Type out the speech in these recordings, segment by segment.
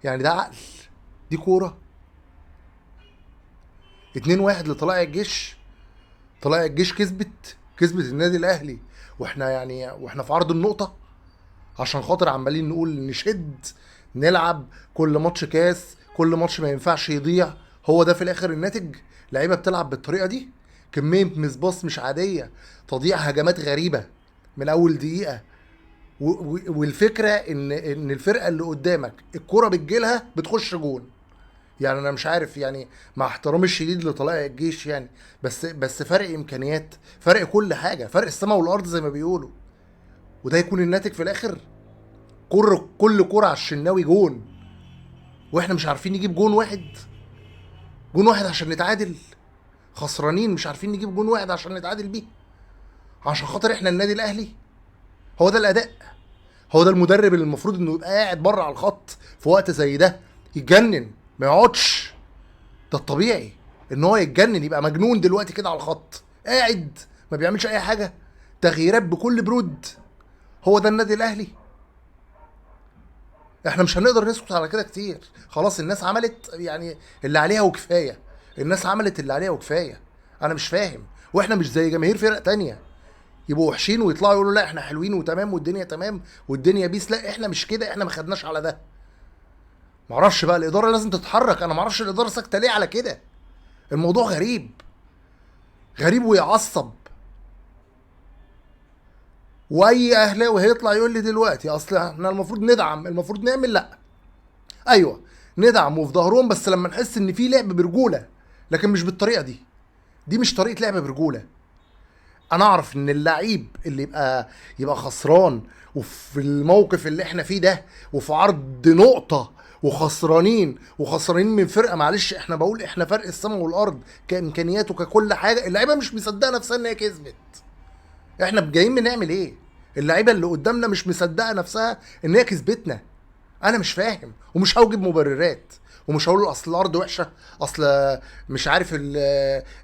يعني ده عقل؟ دي كوره؟ 2-1 لطلائع الجيش. طلائع الجيش كسبت النادي الاهلي، واحنا في عرض النقطه، عشان خاطر عمالين نقول نشد، نلعب كل ماتش كاس، كل ماتش ما ينفعش يضيع. هو ده في الاخر الناتج؟ لعيبه بتلعب بالطريقه دي، كميه مسباص مش عاديه، تضييع هجمات غريبه من اول دقيقه. والفكره ان الفرقه اللي قدامك الكره بتجيلها بتخش جون. يعني انا مش عارف يعني، مع احترامي الشديد لطلائع الجيش يعني، بس فرق امكانيات، فرق كل حاجه، فرق السماء والارض زي ما بيقولوا. وده يكون الناتج في الاخر؟ كل كرة على الشناوي جون، واحنا مش عارفين نجيب جون واحد. جون واحد عشان نتعادل، خسرانين مش عارفين نجيب جون واحد عشان نتعادل بيه، عشان خاطر احنا النادي الاهلي. هو ده الاداء؟ هو ده المدرب اللي المفروض انه يبقى قاعد بره على الخط في وقت زي ده يتجنن ما يقعدش؟ ده الطبيعي ان هو يتجنن، يبقى مجنون دلوقتي كده على الخط قاعد ما بيعملش اي حاجه، تغييرات بكل برود. هو ده النادي الاهلي؟ احنا مش هنقدر نسكت على كده كتير. خلاص الناس عملت يعني اللي عليها وكفايه. الناس عملت اللي عليها وكفايه. انا مش فاهم، واحنا مش زي جماهير فرق تانية يبقوا وحشين ويطلعوا يقولوا لا احنا حلوين وتمام والدنيا تمام والدنيا بيس. لا احنا مش كده، احنا ما خدناش على ده. معرفش بقى، الاداره لازم تتحرك. انا معرفش الاداره ساكته ليه على كده. الموضوع غريب، غريب ويعصب. واي اهلاوي هيطلع يقول لي دلوقتي اصل احنا المفروض ندعم، المفروض نعمل، لا. ايوه، ندعم وفي ظهرهم بس لما نحس ان في لعب برجوله، لكن مش بالطريقه دي. دي مش طريقه لعب برجوله. انا اعرف ان اللعيب اللي يبقى خسران، وفي الموقف اللي احنا فيه ده، وفي عرض نقطه، وخسرانين من فرقه، معلش احنا بقول احنا فرق السماء والارض كامكانيات وككل حاجه. اللعيبه مش مصدقه نفسها ان هي كسبت. احنا جايين بنعمل ايه؟ اللعيبه اللي قدامنا مش مصدقه نفسها ان هي كسبتنا. انا مش فاهم، ومش هوجب مبررات، ومش هقول اصل الارض وحشه، اصل مش عارف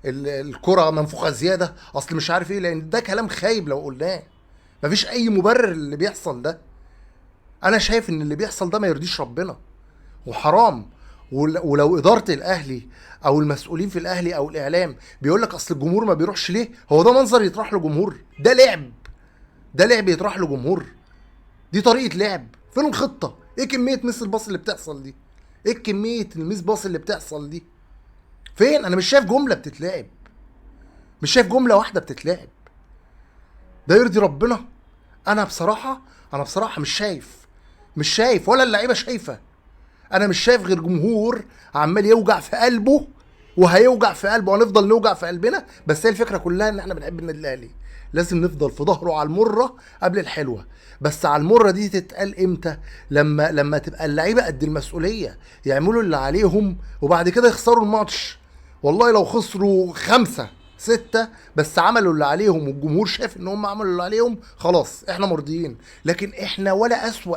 الكره منفوخه زياده، اصل مش عارف ايه، لان ده كلام خايب لو قلناه. مفيش اي مبرر اللي بيحصل ده. انا شايف ان اللي بيحصل ده ما يرضيش ربنا وحرام. ولو اداره الاهلي او المسؤولين في الاهلي او الاعلام بيقول لك اصل الجمهور ما بيروحش ليه، هو ده منظر يطرح له جمهور؟ ده لعب؟ ده لعب يطرح له جمهور؟ دي طريقه لعب؟ فين الخطه؟ ايه كميه مس الباص اللي بتحصل دي؟ ايه كميه الميس باص اللي بتحصل دي؟ فين؟ انا مش شايف جمله بتتلعب، مش شايف جمله واحده بتتلعب. ده يرضي ربنا؟ انا بصراحه مش شايف ولا اللعيبه شايفه. انا مش شايف غير جمهور عمال يوجع في قلبه، وهيوجع في قلبه، وهنفضل نوجع في قلبنا. بس هي الفكره كلها ان احنا بنحب النادي الاهلي، لازم نفضل في ظهره على المره قبل الحلوه. بس على المره دي تتقال امتى؟ لما تبقى اللعيبه قد المسؤوليه، يعملوا اللي عليهم وبعد كده يخسروا الماتش. والله لو خسروا 5-6 بس عملوا اللي عليهم والجمهور شاف ان هم عملوا اللي عليهم، خلاص احنا مرضيين. لكن احنا ولا اسوأ،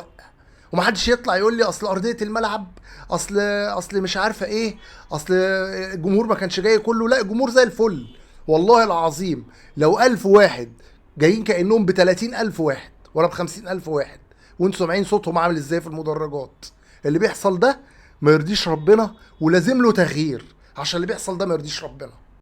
ومحدش يطلع يقول لي اصل ارضيه الملعب، اصل مش عارفه ايه، اصل الجمهور ما كانش جاي كله. لا، الجمهور زي الفل والله العظيم. لو 1000 واحد جايين كانهم ب30,000 واحد ولا ب50,000 واحد، وانتوا سامعين صوتهم عامل ازاي في المدرجات، اللي بيحصل ده ما يرضيش ربنا، ولازم له تغيير عشان اللي بيحصل ده ما يرضيش ربنا.